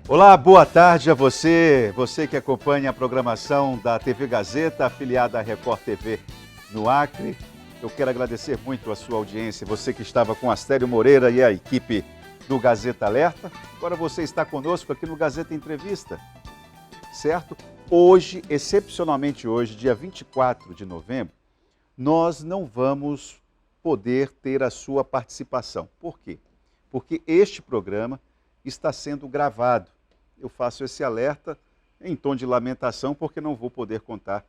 Olá, boa tarde a você que acompanha a programação da TV Gazeta, afiliada à Record TV no Acre. Eu quero agradecer muito a sua audiência, você que estava com Astério Moreira e a equipe do Gazeta Alerta. Agora você está conosco aqui no Gazeta Entrevista, certo? Hoje, excepcionalmente hoje, dia 24 de novembro, nós não vamos poder ter a sua participação. Por quê? Porque este programa está sendo gravado. Eu faço esse alerta em tom de lamentação porque não vou poder contar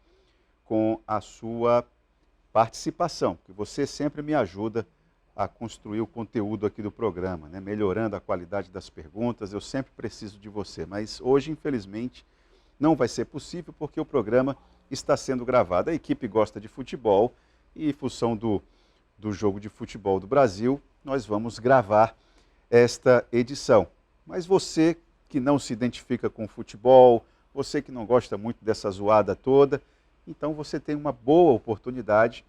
com a sua participação, porque você sempre me ajuda a construir o conteúdo aqui do programa, né? Melhorando a qualidade das perguntas, eu sempre preciso de você, mas hoje, infelizmente, não vai ser possível porque o programa está sendo gravado. A equipe gosta de futebol e, em função do jogo de futebol do Brasil, nós vamos gravar esta edição. Mas você que não se identifica com futebol, você que não gosta muito dessa zoada toda, então você tem uma boa oportunidade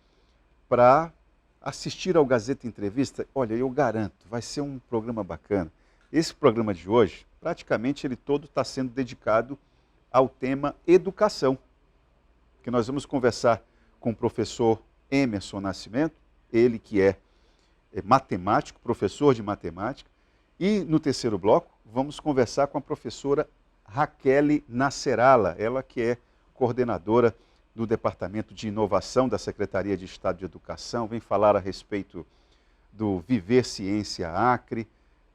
para assistir ao Gazeta Entrevista. Olha, eu garanto, vai ser um programa bacana. Esse programa de hoje, praticamente ele todo está sendo dedicado ao tema educação, que nós vamos conversar com o professor Emerson Nascimento, ele que é matemático, professor de matemática, e no terceiro bloco vamos conversar com a professora Raquel Nascerala, ela que é coordenadora do Departamento de Inovação da Secretaria de Estado de Educação, vem falar a respeito do Viver Ciência Acre.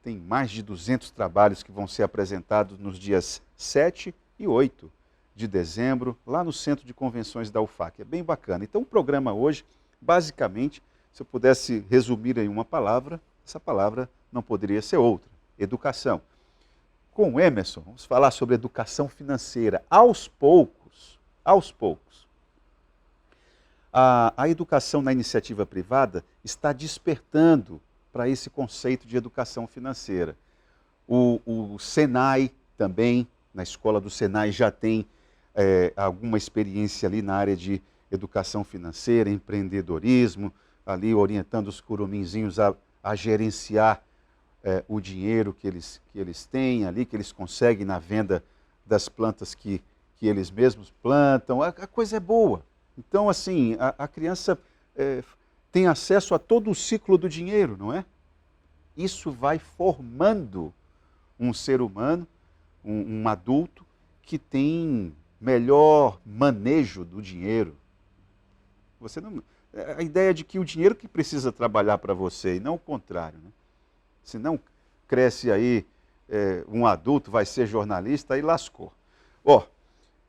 Tem mais de 200 trabalhos que vão ser apresentados nos dias 7 e 8 de dezembro, lá no Centro de Convenções da UFAC. É bem bacana. Então o programa hoje, basicamente, se eu pudesse resumir em uma palavra, essa palavra não poderia ser outra: educação. Com o Emerson, vamos falar sobre educação financeira. Aos poucos, a educação na iniciativa privada está despertando para esse conceito de educação financeira. O Senai também, na escola do Senai, já tem alguma experiência ali na área de educação financeira, empreendedorismo, ali orientando os curuminzinhos a gerenciar o dinheiro que eles têm ali, que eles conseguem na venda das plantas que eles mesmos plantam. A coisa é boa. Então, assim, a criança tem acesso a todo o ciclo do dinheiro, não é? Isso vai formando um ser humano, um adulto, que tem melhor manejo do dinheiro. A ideia de que o dinheiro que precisa trabalhar para você, e não o contrário, né? Se não cresce aí um adulto, vai ser jornalista, aí lascou.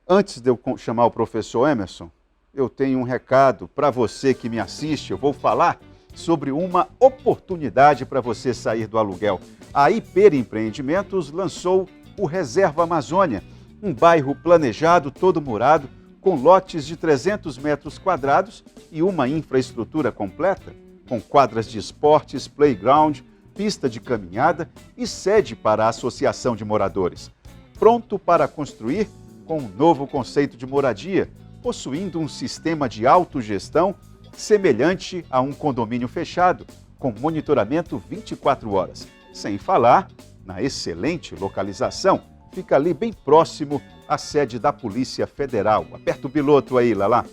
Antes de eu chamar o professor Emerson, eu tenho um recado para você que me assiste. Eu vou falar sobre uma oportunidade para você sair do aluguel. A Hiper Empreendimentos lançou o Reserva Amazônia, um bairro planejado, todo murado, com lotes de 300 metros quadrados e uma infraestrutura completa, com quadras de esportes, playground, pista de caminhada e sede para a associação de moradores. Pronto para construir com um novo conceito de moradia, possuindo um sistema de autogestão semelhante a um condomínio fechado, com monitoramento 24 horas. Sem falar na excelente localização, fica ali bem próximo à sede da Polícia Federal. Aperta o piloto aí, Lala.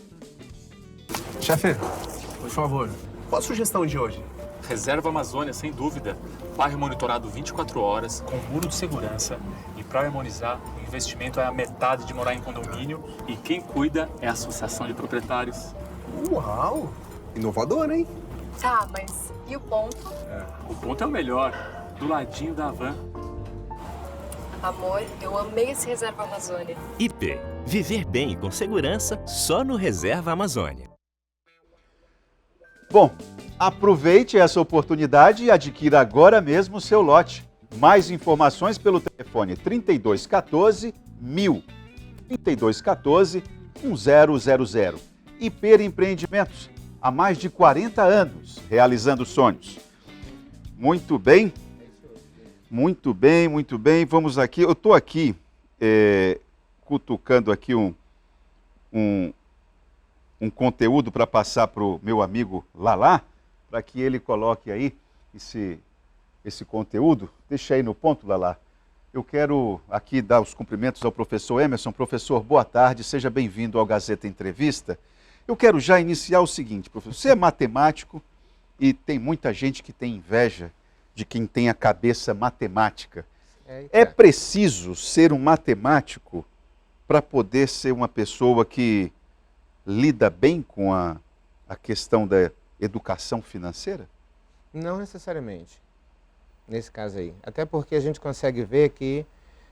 Chefe, por favor, qual a sugestão de hoje? Reserva Amazônia, sem dúvida. Bairro monitorado 24 horas, com muro de segurança. E para harmonizar, o investimento é a metade de morar em condomínio e quem cuida é a associação de proprietários. Uau! Inovador, hein? Tá, mas e o ponto? O ponto é o melhor, do ladinho da van. Amor, eu amei esse Reserva Amazônia. IP. Viver bem e com segurança só no Reserva Amazônia. Bom, aproveite essa oportunidade e adquira agora mesmo o seu lote. Mais informações pelo telefone 3214 1000, 3214 1000. Hiper Empreendimentos, há mais de 40 anos, realizando sonhos. Muito bem, muito bem, muito bem. Vamos aqui, eu estou aqui cutucando aqui um conteúdo para passar para o meu amigo Lala, para que ele coloque aí esse conteúdo. Deixa aí no ponto, Lala. Eu quero aqui dar os cumprimentos ao professor Emerson. Professor, boa tarde, seja bem-vindo ao Gazeta Entrevista. Eu quero já iniciar o seguinte, professor, você é matemático e tem muita gente que tem inveja de quem tem a cabeça matemática. É preciso ser um matemático para poder ser uma pessoa que lida bem com a questão da educação financeira? Não necessariamente, nesse caso aí. Até porque a gente consegue ver que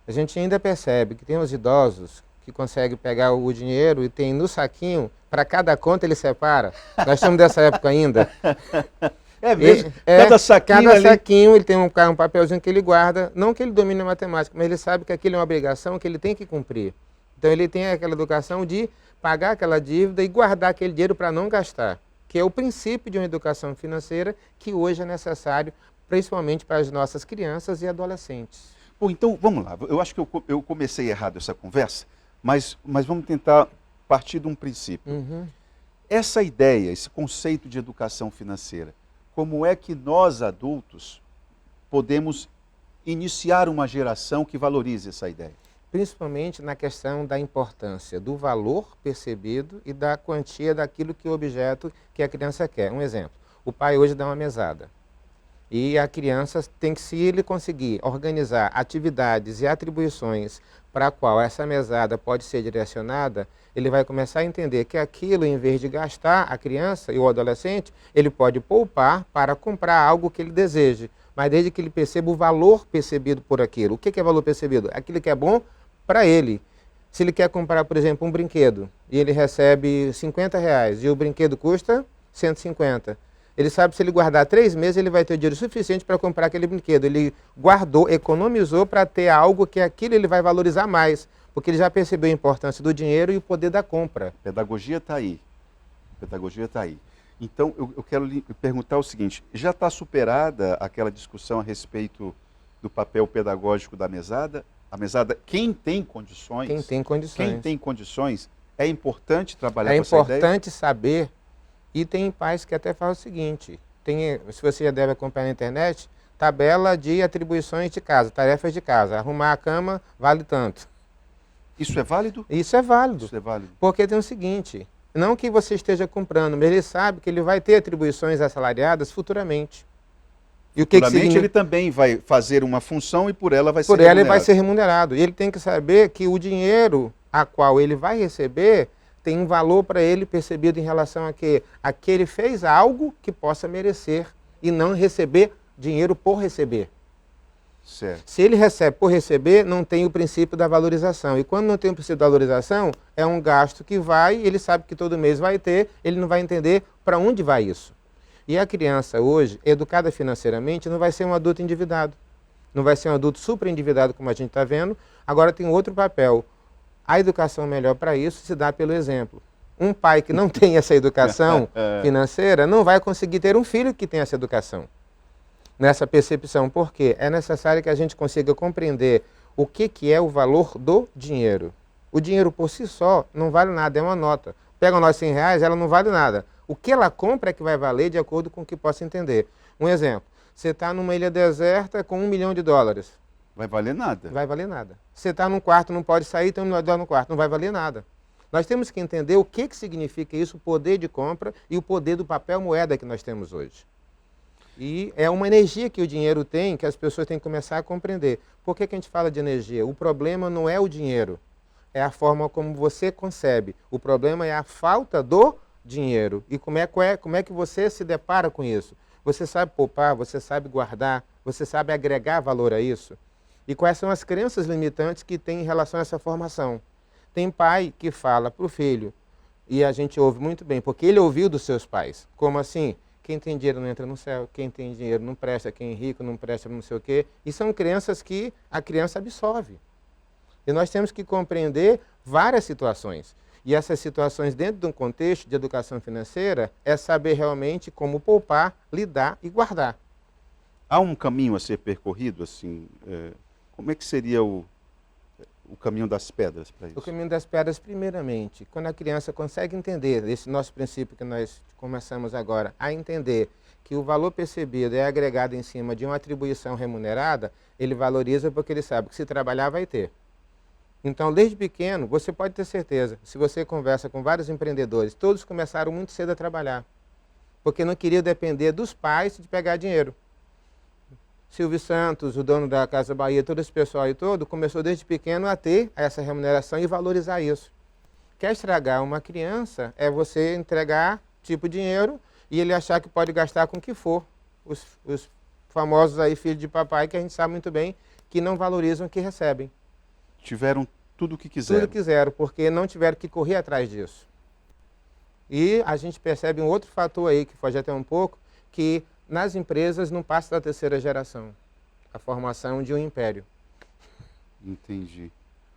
a gente ainda percebe que tem os idosos que conseguem pegar o dinheiro e tem no saquinho, para cada conta ele separa. Nós estamos dessa época ainda. É mesmo? Cada saquinho ele tem um papelzinho que ele guarda, não que ele domine a matemática, mas ele sabe que aquilo é uma obrigação que ele tem que cumprir. Então ele tem aquela educação de pagar aquela dívida e guardar aquele dinheiro para não gastar, que é o princípio de uma educação financeira que hoje é necessário, principalmente para as nossas crianças e adolescentes. Bom, então vamos lá. Eu acho que eu comecei errado essa conversa, mas vamos tentar partir de um princípio. Essa ideia, esse conceito de educação financeira, como é que nós adultos podemos iniciar uma geração que valorize essa ideia? Principalmente na questão da importância do valor percebido e da quantia daquilo que o objeto que a criança quer. Um exemplo, o pai hoje dá uma mesada e a criança tem que, se ele conseguir organizar atividades e atribuições para a qual essa mesada pode ser direcionada, ele vai começar a entender que aquilo, em vez de gastar a criança e o adolescente, ele pode poupar para comprar algo que ele deseje, mas desde que ele perceba o valor percebido por aquilo. O que é valor percebido? Aquilo que é bom para ele. Se ele quer comprar, por exemplo, um brinquedo e ele recebe R$50 e o brinquedo custa 150, ele sabe que se ele guardar 3 meses, ele vai ter dinheiro suficiente para comprar aquele brinquedo. Ele guardou, economizou para ter algo que aquilo ele vai valorizar mais, porque ele já percebeu a importância do dinheiro e o poder da compra. Pedagogia está aí. Pedagogia está aí. Então, eu quero lhe perguntar o seguinte, já está superada aquela discussão a respeito do papel pedagógico da mesada? A mesada, quem tem condições... Quem tem condições, é importante trabalhar com essa ideia? É importante saber, e tem pais que até falam o seguinte, se você já deve acompanhar na internet, tabela de atribuições de casa, tarefas de casa, arrumar a cama vale tanto. Isso é válido? Isso é válido. Isso é válido. Porque tem o seguinte, não que você esteja comprando, mas ele sabe que ele vai ter atribuições assalariadas futuramente. E o que futuramente ele também vai fazer uma função e por ela vai ser remunerado. Por ela ele vai ser remunerado. E ele tem que saber que o dinheiro a qual ele vai receber tem um valor para ele percebido em relação a que ele fez algo que possa merecer e não receber dinheiro por receber. Certo. Se ele recebe por receber, não tem o princípio da valorização. E quando não tem o princípio da valorização, é um gasto que vai, ele sabe que todo mês vai ter, ele não vai entender para onde vai isso. E a criança hoje, educada financeiramente, não vai ser um adulto endividado. Não vai ser um adulto super endividado, como a gente está vendo. Agora tem outro papel. A educação melhor para isso se dá pelo exemplo. Um pai que não tem essa educação financeira não vai conseguir ter um filho que tem essa educação. Nessa percepção, porque é necessário que a gente consiga compreender o que é o valor do dinheiro. O dinheiro por si só não vale nada, é uma nota. Pega nós R$100, ela não vale nada. O que ela compra é que vai valer de acordo com o que possa entender. Um exemplo, você está numa ilha deserta com $1 milhão. Vai valer nada. Vai valer nada. Você está num quarto, não pode sair, tem $1 milhão no quarto, não vai valer nada. Nós temos que entender o que significa isso, o poder de compra e o poder do papel moeda que nós temos hoje. E é uma energia que o dinheiro tem, que as pessoas têm que começar a compreender. Por que a gente fala de energia? O problema não é o dinheiro, é a forma como você concebe. O problema é a falta do dinheiro. E como é que você se depara com isso? Você sabe poupar, você sabe guardar, você sabe agregar valor a isso? E quais são as crenças limitantes que tem em relação a essa formação? Tem pai que fala para o filho, e a gente ouve muito bem, porque ele ouviu dos seus pais. Como assim? Quem tem dinheiro não entra no céu, quem tem dinheiro não presta, quem é rico não presta, não sei o quê. E são crenças que a criança absorve. E nós temos que compreender várias situações. E essas situações, dentro de um contexto de educação financeira, é saber realmente como poupar, lidar e guardar. Há um caminho a ser percorrido, assim, como é que seria o caminho das pedras para isso? O caminho das pedras, primeiramente, quando a criança consegue entender esse nosso princípio que nós começamos agora, a entender que o valor percebido é agregado em cima de uma atribuição remunerada, ele valoriza porque ele sabe que se trabalhar vai ter. Então, desde pequeno, você pode ter certeza, se você conversa com vários empreendedores, todos começaram muito cedo a trabalhar, porque não queriam depender dos pais de pegar dinheiro. Silvio Santos, o dono da Casa Bahia, todo esse pessoal aí todo, começou desde pequeno a ter essa remuneração e valorizar isso. Quer estragar uma criança é você entregar tipo dinheiro e ele achar que pode gastar com o que for. Os famosos aí filhos de papai, que a gente sabe muito bem, que não valorizam o que recebem. Tiveram tudo o que quiseram. Tudo quiseram, porque não tiveram que correr atrás disso. E a gente percebe um outro fator aí, que foge até um pouco, que nas empresas não passa da terceira geração. A formação de um império. Entendi.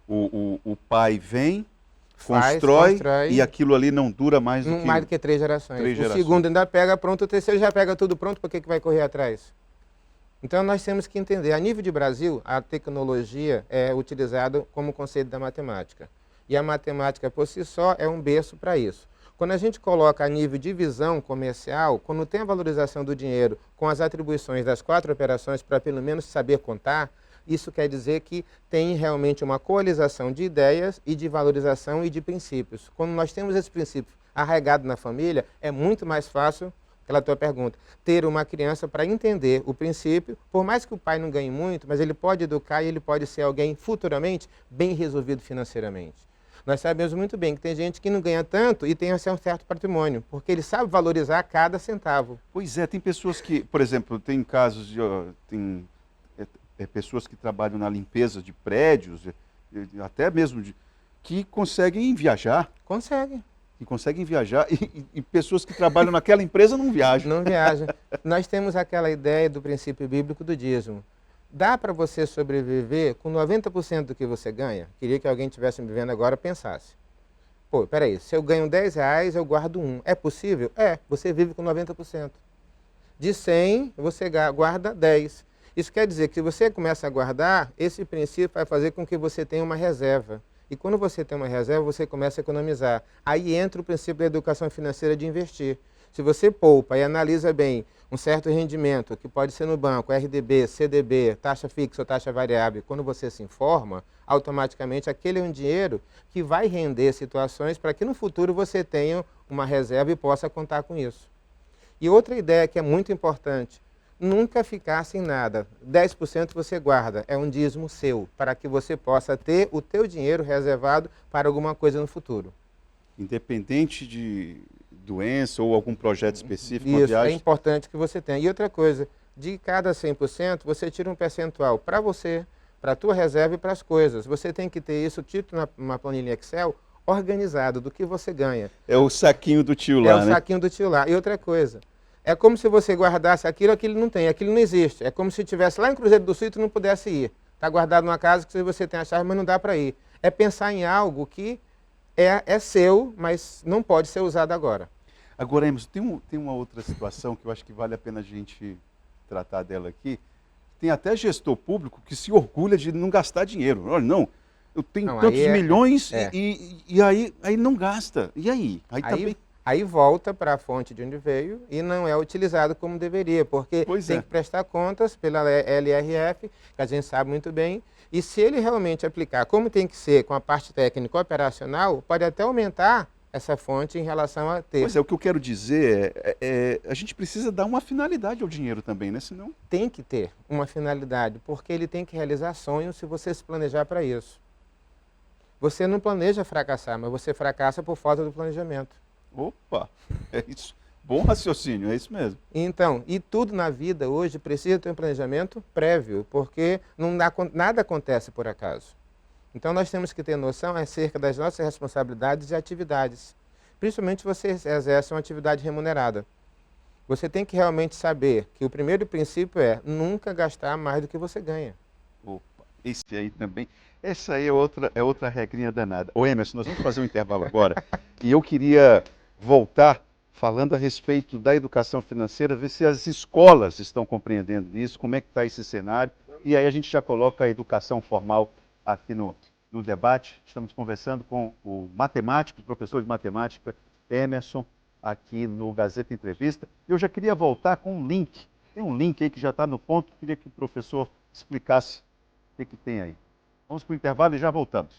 O pai vem, Faz, constrói e constrói. aquilo ali não dura mais do que... Mais do que 3 gerações. Três O gerações. segundo ainda pega pronto, o terceiro já pega tudo pronto, por que vai correr atrás? Então nós temos que entender, a nível de Brasil, a tecnologia é utilizada como conceito da matemática. E a matemática por si só é um berço para isso. Quando a gente coloca a nível de visão comercial, quando tem a valorização do dinheiro com as atribuições das 4 operações para pelo menos saber contar, isso quer dizer que tem realmente uma coalização de ideias e de valorização e de princípios. Quando nós temos esses princípios arraigados na família, é muito mais fácil, aquela tua pergunta, ter uma criança para entender o princípio, por mais que o pai não ganhe muito, mas ele pode educar e ele pode ser alguém futuramente bem resolvido financeiramente. Nós sabemos muito bem que tem gente que não ganha tanto e tem um certo patrimônio, porque ele sabe valorizar cada centavo. Pois é, tem pessoas que, por exemplo, tem casos de... tem pessoas que trabalham na limpeza de prédios, até mesmo que conseguem viajar. Consegue. Que conseguem viajar e pessoas que trabalham naquela empresa não viajam. Não viajam. Nós temos aquela ideia do princípio bíblico do dízimo. Dá para você sobreviver com 90% do que você ganha? Queria que alguém estivesse me vendo agora pensasse. Pô, peraí, se eu ganho R$10, eu guardo 1. É possível? É, você vive com 90%. De 100, você guarda 10. Isso quer dizer que se você começa a guardar, esse princípio vai fazer com que você tenha uma reserva. E quando você tem uma reserva, você começa a economizar. Aí entra o princípio da educação financeira de investir. Se você poupa e analisa bem um certo rendimento, que pode ser no banco, RDB, CDB, taxa fixa ou taxa variável, quando você se informa, automaticamente aquele é um dinheiro que vai render situações para que no futuro você tenha uma reserva e possa contar com isso. E outra ideia que é muito importante, nunca ficar sem nada. 10% você guarda, é um dízimo seu, para que você possa ter o teu dinheiro reservado para alguma coisa no futuro. Independente de doença ou algum projeto específico, uma Isso, viagem... é importante que você tenha. E outra coisa, de cada 100%, você tira um percentual para você, para a tua reserva e para as coisas. Você tem que ter isso tipo numa planilha Excel, organizado do que você ganha. É o saquinho do tio lá, né? É o né? saquinho do tio lá. E outra coisa, é como se você guardasse aquilo não tem, aquilo não existe. É como se estivesse lá em Cruzeiro do Sul e tu não pudesse ir. Está guardado numa casa que você tem a chave, mas não dá para ir. É pensar em algo que é seu, mas não pode ser usado agora. Agora, Emerson, tem uma outra situação que eu acho que vale a pena a gente tratar dela aqui. Tem até gestor público que se orgulha de não gastar dinheiro. Olha, não, eu tenho tantos milhões e aí não gasta. E aí? Aí volta para a fonte de onde veio e não é utilizado como deveria, porque tem que prestar contas pela LRF, que a gente sabe muito bem, e se ele realmente aplicar como tem que ser com a parte técnica operacional, pode até aumentar essa fonte em relação a ter. Pois é, o que eu quero dizer a gente precisa dar uma finalidade ao dinheiro também, né? Senão... Tem que ter uma finalidade, porque ele tem que realizar sonhos se você se planejar para isso. Você não planeja fracassar, mas você fracassa por falta do planejamento. Opa, é isso. Bom raciocínio, é isso mesmo. Então, e tudo na vida hoje precisa ter um planejamento prévio, porque nada acontece por acaso. Então nós temos que ter noção acerca das nossas responsabilidades e atividades. Principalmente se você exerce uma atividade remunerada. Você tem que realmente saber que o primeiro princípio é nunca gastar mais do que você ganha. Opa, esse aí também. Essa aí é outra regrinha danada. Ô Emerson, nós vamos fazer um intervalo agora. E eu queria voltar falando a respeito da educação financeira, ver se as escolas estão compreendendo isso, como é que está esse cenário. E aí a gente já coloca a educação formal aqui no debate. Estamos conversando com o matemático, o professor de matemática, Emerson aqui no Gazeta Entrevista. Eu já queria voltar com um link. Tem um link aí que já está no ponto. Queria que o professor explicasse o que tem aí. Vamos para o intervalo e já voltamos.